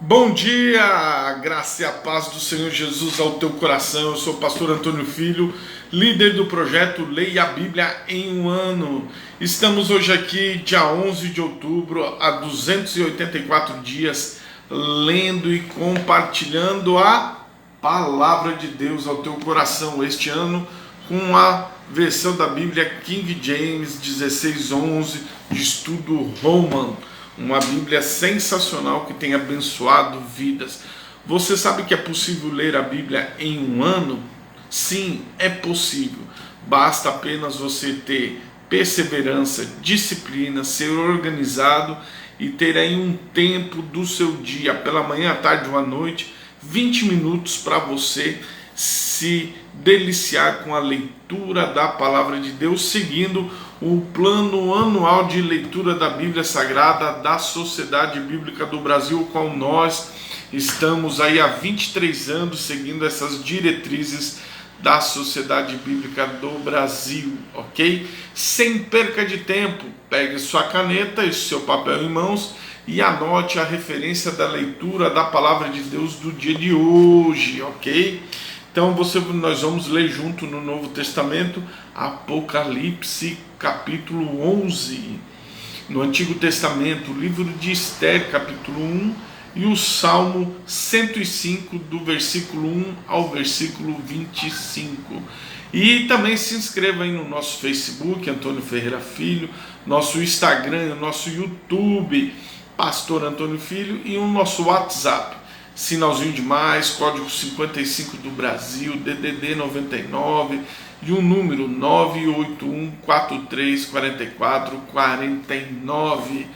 Bom dia, graça e a paz do Senhor Jesus ao teu coração. Eu sou o pastor Antônio Filho, líder do projeto Leia a Bíblia em um Ano. Estamos hoje aqui, dia 11 de outubro, há 284 dias, lendo e compartilhando a palavra de Deus ao teu coração. Este ano, com a versão da Bíblia King James 16:11, de estudo Roman. Uma Bíblia sensacional que tem abençoado vidas. Você sabe que é possível ler a Bíblia em um ano? Sim, é possível. Basta apenas você ter perseverança, disciplina, ser organizado e ter aí um tempo do seu dia, pela manhã, à tarde ou à noite, 20 minutos para você se deliciar com a leitura da palavra de Deus, seguindo o plano anual de leitura da Bíblia Sagrada da Sociedade Bíblica do Brasil, o qual nós estamos aí há 23 anos seguindo essas diretrizes da Sociedade Bíblica do Brasil, ok? Sem perca de tempo, pegue sua caneta e seu papel em mãos e anote a referência da leitura da palavra de Deus do dia de hoje, ok? Então nós vamos ler junto no Novo Testamento, Apocalipse capítulo 11. No Antigo Testamento, o livro de Esther capítulo 1 e o Salmo 105 do versículo 1 ao versículo 25. E também se inscreva aí no nosso Facebook, Antônio Ferreira Filho, nosso Instagram, nosso YouTube, Pastor Antônio Filho, e o nosso WhatsApp. Sinalzinho de mais, código 55 do Brasil, DDD 99 e o número 981434449,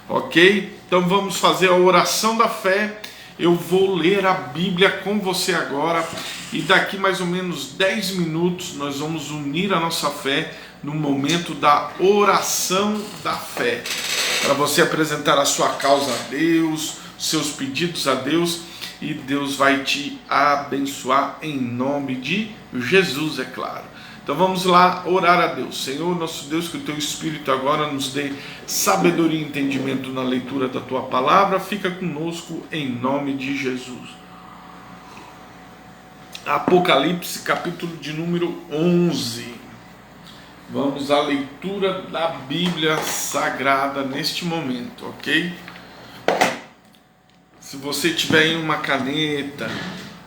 ok? Então vamos fazer a oração da fé. Eu vou ler a Bíblia com você agora e daqui mais ou menos 10 minutos nós vamos unir a nossa fé no momento da oração da fé, para você apresentar a sua causa a Deus, seus pedidos a Deus, e Deus vai te abençoar em nome de Jesus, é claro. Então vamos lá orar a Deus. Senhor, nosso Deus, que o teu Espírito agora nos dê sabedoria e entendimento na leitura da tua palavra. Fica conosco em nome de Jesus. Apocalipse, capítulo de número 11. Vamos à leitura da Bíblia Sagrada neste momento, ok? Se você tiver aí uma caneta,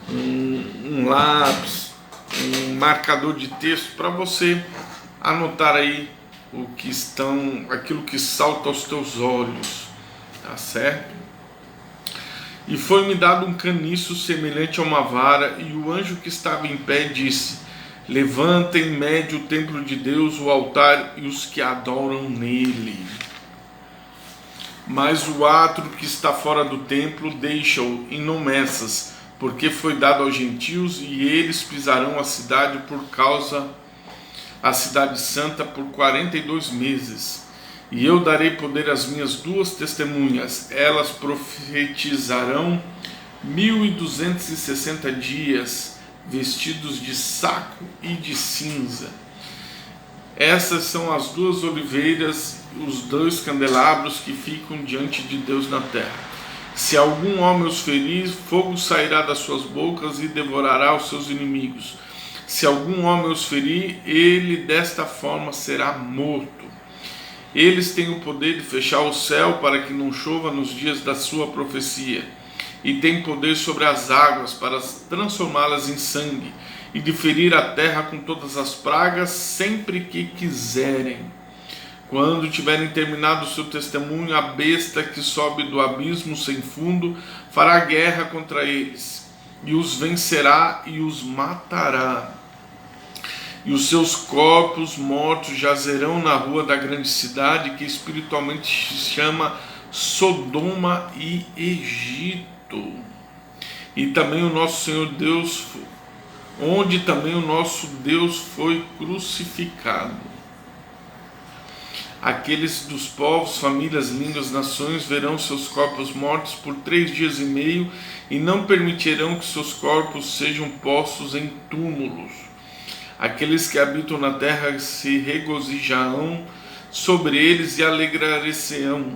um lápis, um marcador de texto, para você anotar aí aquilo que salta aos teus olhos, tá certo? E foi-me dado um caniço semelhante a uma vara, e o anjo que estava em pé disse: levanta em médio o templo de Deus, o altar e os que adoram nele. Mas o átrio que está fora do templo deixa-o em nomessas, porque foi dado aos gentios, e eles pisarão a cidade a cidade santa por 42 meses. E eu darei poder às minhas duas testemunhas, elas profetizarão 1260 dias, vestidos de saco e de cinza. Essas são as duas oliveiras, os dois candelabros que ficam diante de Deus na terra. Se algum homem os ferir, fogo sairá das suas bocas e devorará os seus inimigos. Se algum homem os ferir, ele desta forma será morto. Eles têm o poder de fechar o céu para que não chova nos dias da sua profecia, e têm poder sobre as águas para transformá-las em sangue, e de ferir a terra com todas as pragas sempre que quiserem. Quando tiverem terminado o seu testemunho, a besta que sobe do abismo sem fundo fará guerra contra eles, e os vencerá e os matará. E os seus corpos mortos jazerão na rua da grande cidade, que espiritualmente se chama Sodoma e Egito. E também o nosso Senhor Deus, onde também o nosso Deus foi crucificado. Aqueles dos povos, famílias, línguas, nações verão seus corpos mortos por 3 dias e meio, e não permitirão que seus corpos sejam postos em túmulos. Aqueles que habitam na terra se regozijarão sobre eles e alegrar-se-ão.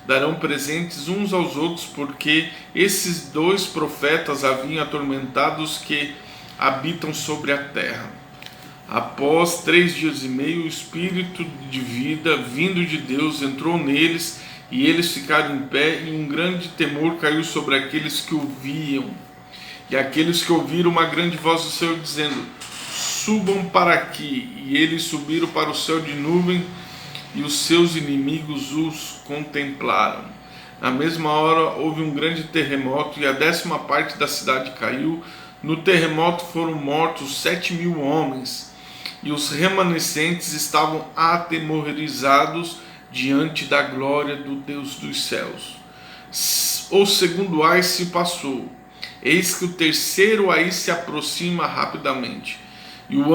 darão presentes uns aos outros, porque esses dois profetas haviam atormentado os que habitam sobre a terra. Após 3 dias e meio, o espírito de vida vindo de Deus entrou neles, e eles ficaram em pé, e um grande temor caiu sobre aqueles que ouviam. E aqueles que ouviram uma grande voz do Senhor dizendo: subam para aqui. E eles subiram para o céu de nuvem, e os seus inimigos os contemplaram. Na mesma hora houve um grande terremoto, e a 10ª parte da cidade caiu. No terremoto foram mortos 7.000 homens, e os remanescentes estavam atemorizados diante da glória do Deus dos céus. O segundo ai se passou, eis que o terceiro ai se aproxima rapidamente, e o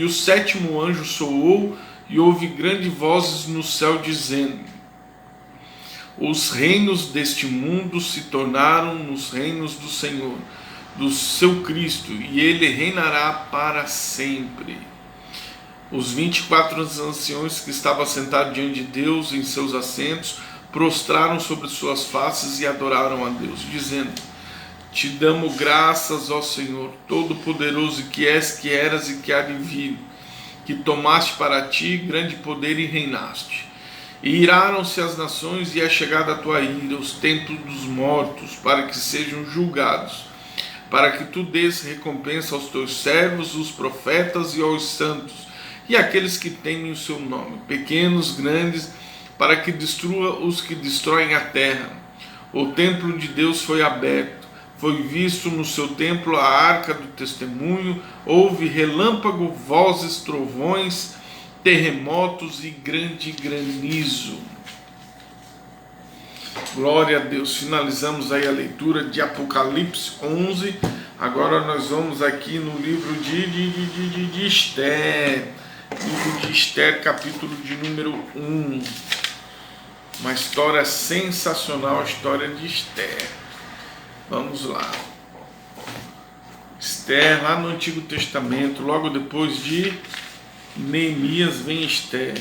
7º anjo soou, e houve grandes vozes no céu dizendo: os reinos deste mundo se tornaram nos reinos do Senhor, do seu Cristo, e ele reinará para sempre. Os 24 anciões que estavam sentados diante de Deus em seus assentos prostraram sobre suas faces e adoraram a Deus, dizendo: te damos graças, ó Senhor, Todo-Poderoso, que és, que eras e que há de vir, que tomaste para ti grande poder e reinaste. E iraram-se as nações, e é chegada a tua ira, os tempos dos mortos, para que sejam julgados, para que tu dês recompensa aos teus servos, os profetas, e aos santos, e aqueles que temem o seu nome, pequenos, grandes, para que destrua os que destroem a terra. O templo de Deus foi aberto, foi visto no seu templo a arca do testemunho, houve relâmpago, vozes, trovões, terremotos e grande granizo. Glória a Deus. Finalizamos aí a leitura de Apocalipse 11. Agora nós vamos aqui no livro de Esther. Livro de Esther, capítulo de número 1. Uma história sensacional, a história de Esther. Vamos lá. Esther, lá no Antigo Testamento, logo depois de Neemias vem Esther.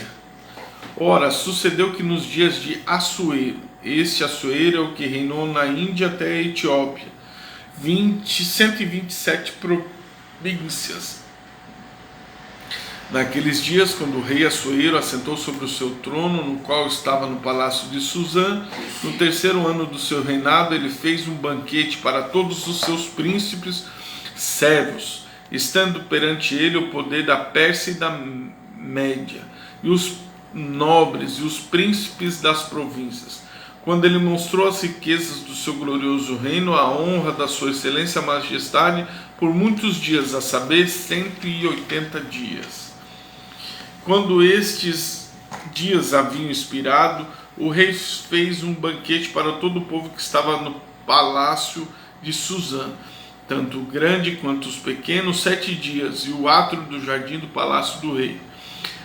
Ora, sucedeu que nos dias de Assuero, este Assuero é o que reinou na Índia até a Etiópia, 127 províncias. Naqueles dias, quando o rei Assuero assentou sobre o seu trono, no qual estava no palácio de Susã, no 3º ano do seu reinado, ele fez um banquete para todos os seus príncipes servos, estando perante ele o poder da Pérsia e da Média, e os nobres e os príncipes das províncias. Quando ele mostrou as riquezas do seu glorioso reino, a honra da sua excelência e majestade, por muitos dias, a saber, 180 dias. Quando estes dias haviam expirado, o rei fez um banquete para todo o povo que estava no palácio de Susã, tanto o grande quanto os pequenos, 7 dias, e o átrio do jardim do palácio do rei.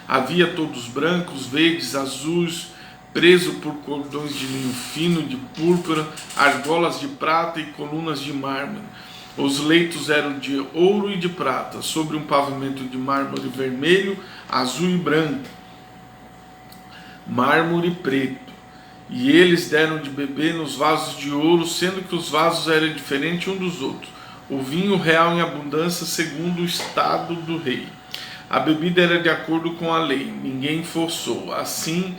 Havia todos brancos, verdes, azuis, preso por cordões de linho fino, de púrpura, argolas de prata e colunas de mármore. Os leitos eram de ouro e de prata, sobre um pavimento de mármore vermelho, azul e branco, mármore preto. E eles deram de beber nos vasos de ouro, sendo que os vasos eram diferentes uns dos outros. O vinho real em abundância, segundo o estado do rei. A bebida era de acordo com a lei, ninguém forçou. Assim,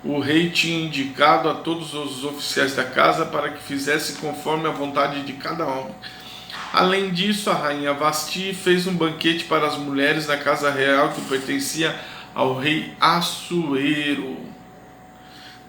o rei tinha indicado a todos os oficiais da casa para que fizessem conforme a vontade de cada homem. Além disso, a rainha Vasti fez um banquete para as mulheres na casa real que pertencia ao rei Assuero.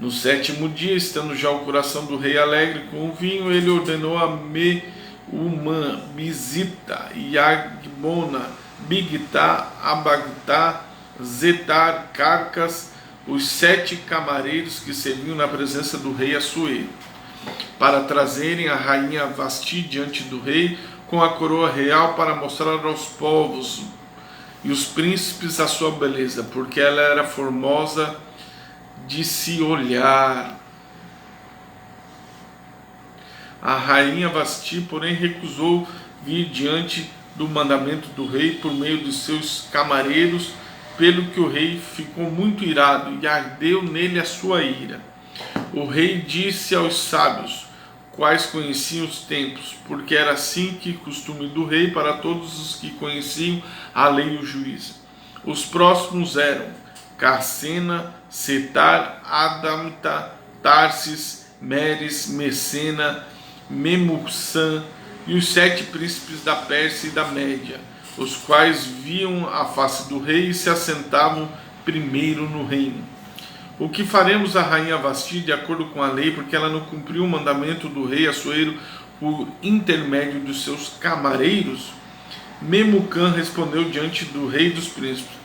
No 7º dia, estando já o coração do rei alegre com o vinho, ele ordenou a Meumã, Bizita, Yagbona, Bigtá, Abagtá, Zetar, Carcas, os 7 camareiros que serviam na presença do rei Assuero, para trazerem a rainha Vasti diante do rei com a coroa real, para mostrar aos povos e os príncipes a sua beleza, porque ela era formosa de se olhar. A rainha Vasti, porém, recusou vir diante do mandamento do rei por meio dos seus camareiros, pelo que o rei ficou muito irado e ardeu nele a sua ira. O rei disse aos sábios, quais conheciam os tempos, porque era assim que costume do rei para todos os que conheciam a lei e o juízo. Os próximos eram Carsena, Setar, Adamta, Tarsis, Meres, Messena, Memucan e os 7 príncipes da Pérsia e da Média, os quais viam a face do rei e se assentavam primeiro no reino. O que faremos a rainha Vasti de acordo com a lei, porque ela não cumpriu o mandamento do rei Assuero por intermédio dos seus camareiros? Memucan respondeu diante do rei dos príncipes,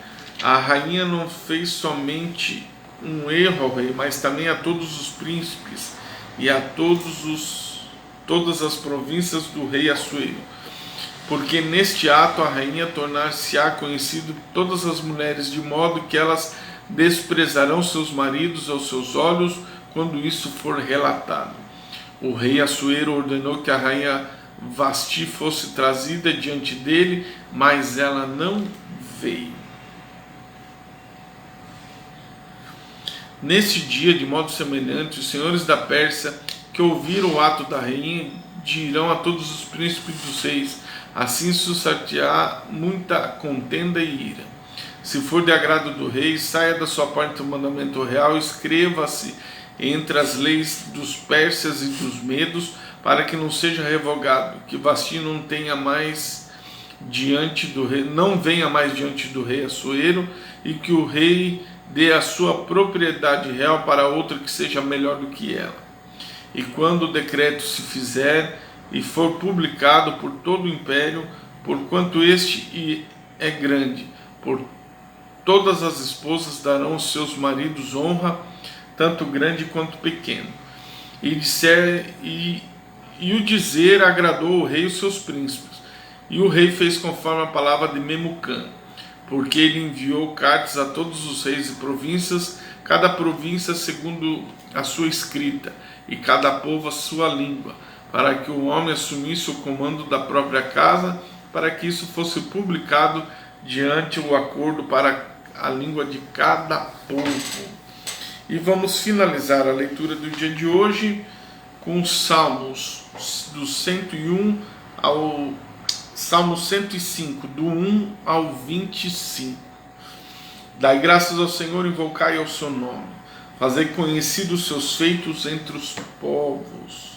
a rainha não fez somente um erro ao rei, mas também a todos os príncipes e a todas as províncias do rei Assuero. Porque neste ato a rainha tornar-se-á conhecido todas as mulheres, de modo que elas desprezarão seus maridos aos seus olhos quando isso for relatado. O rei Assuero ordenou que a rainha Vasti fosse trazida diante dele, mas ela não veio. Neste dia, de modo semelhante, os senhores da Pérsia, que ouviram o ato da rainha, dirão a todos os príncipes dos reis, assim suscitará muita contenda e ira. Se for de agrado do rei, saia da sua parte o mandamento real, escreva-se entre as leis dos persas e dos medos, para que não seja revogado, que Vasti não tenha mais diante do rei, não venha mais diante do rei Assuero, e que o rei dê a sua propriedade real para outra que seja melhor do que ela. E quando o decreto se fizer e for publicado por todo o império, porquanto este é grande, por todas as esposas darão aos seus maridos honra, tanto grande quanto pequeno. E o dizer agradou o rei e os seus príncipes. E o rei fez conforme a palavra de Memucan, porque ele enviou cartas a todos os reis e províncias, cada província segundo a sua escrita, e cada povo a sua língua, para que o homem assumisse o comando da própria casa, para que isso fosse publicado diante o acordo para a língua de cada povo. E vamos finalizar a leitura do dia de hoje com os Salmos, do 101 ao Salmo 105, do 1 ao 25. Dai graças ao Senhor, invocai ao seu nome, fazei conhecidos os seus feitos entre os povos.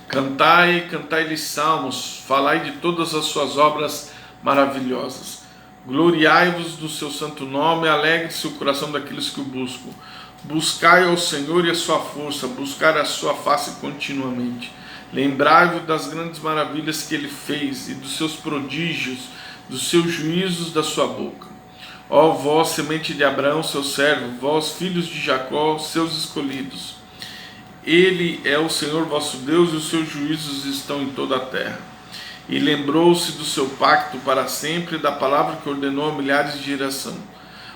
Cantai, cantai-lhe salmos, falai de todas as suas obras maravilhosas. Gloriai-vos do seu santo nome, alegre-se o coração daqueles que o buscam. Buscai ao Senhor e a sua força, buscai a sua face continuamente. Lembrai-vos das grandes maravilhas que ele fez e dos seus prodígios, dos seus juízos da sua boca. Ó vós, semente de Abraão, seu servo, vós, filhos de Jacó, seus escolhidos. Ele é o Senhor vosso Deus, e os seus juízos estão em toda a terra. E lembrou-se do seu pacto para sempre, da palavra que ordenou a milhares de gerações,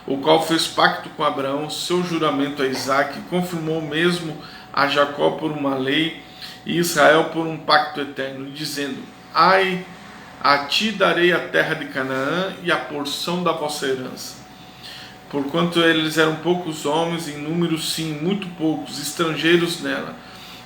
o qual fez pacto com Abraão, seu juramento a Isaque, confirmou mesmo a Jacó por uma lei, e Israel por um pacto eterno, dizendo: ai, a ti darei a terra de Canaã e a porção da vossa herança. Porquanto eles eram poucos homens, em número sim, muito poucos, estrangeiros nela,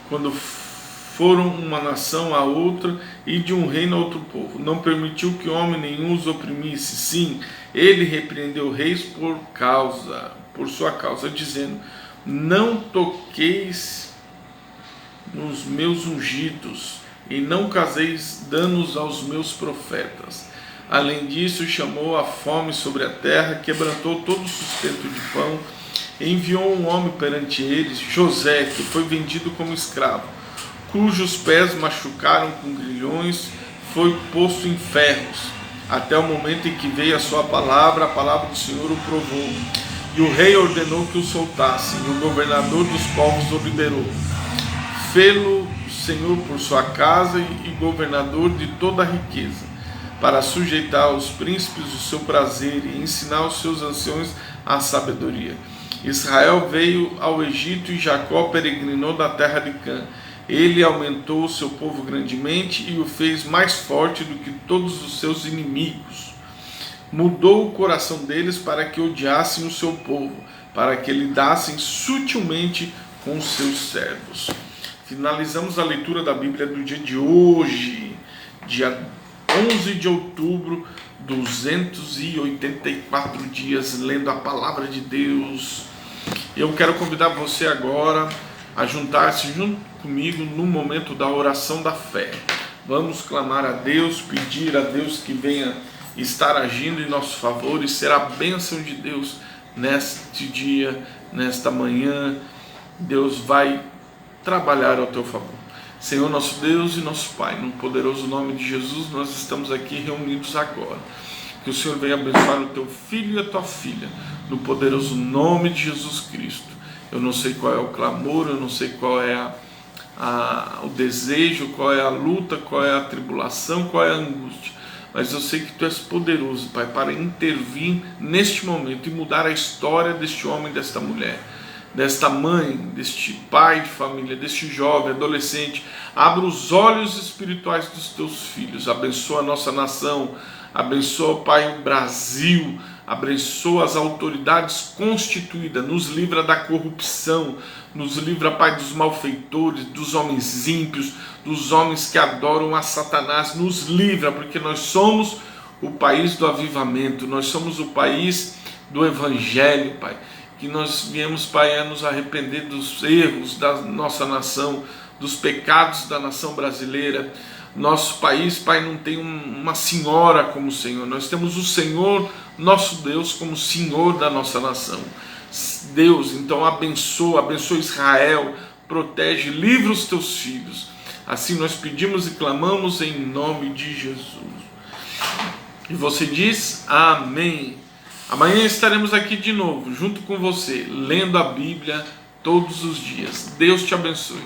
quando foram uma nação a outra, e de um reino a outro povo. Não permitiu que homem nenhum os oprimisse. Sim, ele repreendeu reis por sua causa, dizendo: não toqueis nos meus ungidos, e não caseis danos aos meus profetas. Além disso, chamou a fome sobre a terra, quebrantou todo o sustento de pão, enviou um homem perante eles, José, que foi vendido como escravo, cujos pés machucaram com grilhões, foi posto em ferros, até o momento em que veio a palavra do Senhor o provou. E o rei ordenou que o soltassem, e o governador dos povos o liberou. Fê-lo o Senhor por sua casa e governador de toda a riqueza, para sujeitar aos príncipes o seu prazer e ensinar os seus anciões a sabedoria. Israel veio ao Egito e Jacó peregrinou da terra de Cã. Ele aumentou o seu povo grandemente e o fez mais forte do que todos os seus inimigos. Mudou o coração deles para que odiassem o seu povo, para que lidassem sutilmente com os seus servos. Finalizamos a leitura da Bíblia do dia de hoje, dia 11 de outubro, 284 dias lendo a palavra de Deus. Eu quero convidar você agora a juntar-se junto comigo no momento da oração da fé. Vamos clamar a Deus, pedir a Deus que venha estar agindo em nosso favor e ser a bênção de Deus neste dia, nesta manhã. Deus vai trabalhar ao teu favor. Senhor nosso Deus e nosso Pai, no poderoso nome de Jesus, nós estamos aqui reunidos agora. Que o Senhor venha abençoar o teu filho e a tua filha, no poderoso nome de Jesus Cristo. Eu não sei qual é o clamor, eu não sei qual é o desejo, qual é a luta, qual é a tribulação, qual é a angústia, mas eu sei que tu és poderoso, Pai, para intervir neste momento e mudar a história deste homem, desta mulher, desta mãe, deste pai de família, deste jovem, adolescente. Abra os olhos espirituais dos teus filhos, abençoa a nossa nação, abençoa, Pai, o Brasil, abençoa as autoridades constituídas, nos livra da corrupção, nos livra, Pai, dos malfeitores, dos homens ímpios, dos homens que adoram a Satanás, nos livra, porque nós somos o país do avivamento, nós somos o país do evangelho, Pai, que nós viemos, Pai, a nos arrepender dos erros da nossa nação, dos pecados da nação brasileira. Nosso país, Pai, não tem uma senhora como Senhor, nós temos o Senhor, nosso Deus, como Senhor da nossa nação. Deus, então abençoa Israel, protege, livra os teus filhos. Assim nós pedimos e clamamos em nome de Jesus. E você diz amém. Amanhã estaremos aqui de novo, junto com você, lendo a Bíblia todos os dias. Deus te abençoe.